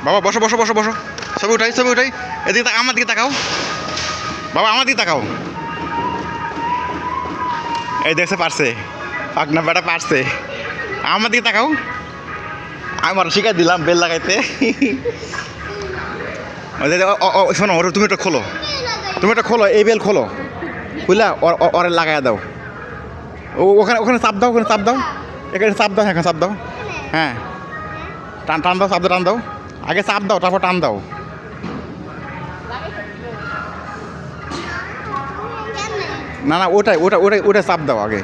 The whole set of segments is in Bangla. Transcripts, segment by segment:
বাবা বসো বসো বসো বসো, ছবি উঠাই ছবি উঠাই। এদিকে আমার দিকে তাকাও বাবা, আমার দিকে তাকাও। এই দেখছে পারছে, পাকনা বেটা পারছে। আমার দিকে তাকাও, আমি আর শিখাই দিলাম বেল লাগাইতে। শোনো, ওর তুমি একটা খোলো, তুমি একটা খোলো, এই বেল খোলো, খুলে ওরে লাগাই দাও। ওখানে ওখানে চাপ দাও, ওখানে চাপ দাও, এখানে চাপ দাও, এখানে চাপ দাও। হ্যাঁ, টান টান দাও, চাপ দাও, টান দাও। আগে চাপ দাও, তারপর টান দাও। না না, ওটাই ওটা ওটাই ওটাই চাপ দাও আগে,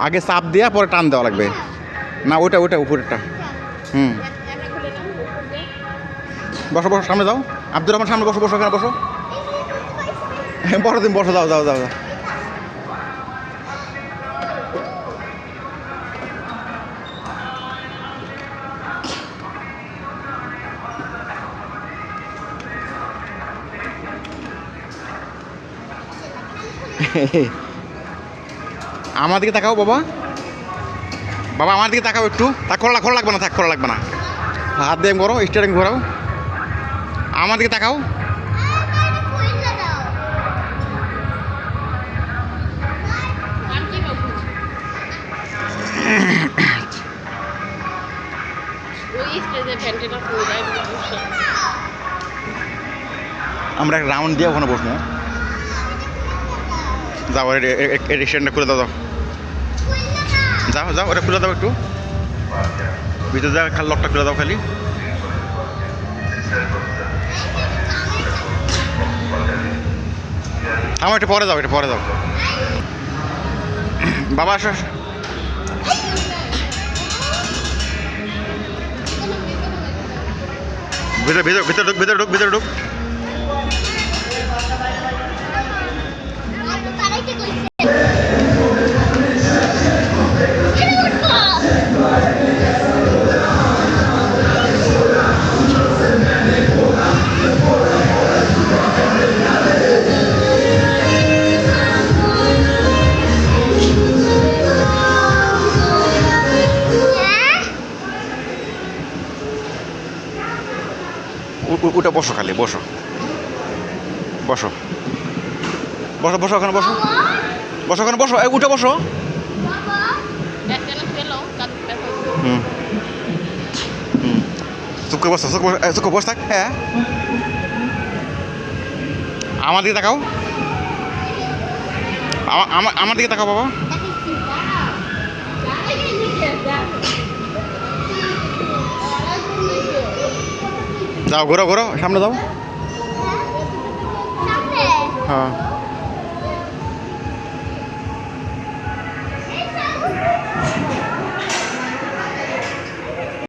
আগে চাপ দিয়া পরে টান দেওয়া লাগবে। না ওটা ওটা উপরেরটা। হুম, বসো বসো, সামনে যাও, আব্দুর রহমান সামনে বসো, বসো এখানে বসো। বসো তুমি বসো, যাও যাও যাও যাও। আমার দিকে তাকাও বাবা, বাবা আমার দিকে তাকাও একটু। তা খোলা খোলা লাগবে না, থাক খোলা লাগবে না। হাত দিয়ে করো, স্টারিং ঘোরাও। আমার দিকে তাকাও। আমরা এক রাউন্ড দিয়ে ওখানে বসবো। যাও, স্ট্যান্ডটা খুলে দাও, যাও যাও, ওটা খুলে দাও একটু, ভিতরে যা খালি লকটা খুলে দাও খালি। আমার একটু পরে যাও, এটা পরে যাও। বাবা আসো, ভিতরে ভিতরে ভিতরে ঢুক, ভিতরে ঢুক, ভিতরে ঢুক। ওটা বসো, খালি বসো বসো বসো বসো, ওখানে বসো, বসো ওখানে বসো, উঠে বসো। হুম হুম, চুপ করে বসো, চুপ করে বসে থাক। হ্যাঁ, আমার দিকে তাকাও, আমার দিকে তাকাও বাবা। যাও ঘোরো ঘোরো, সামনে যাও। হ্যাঁ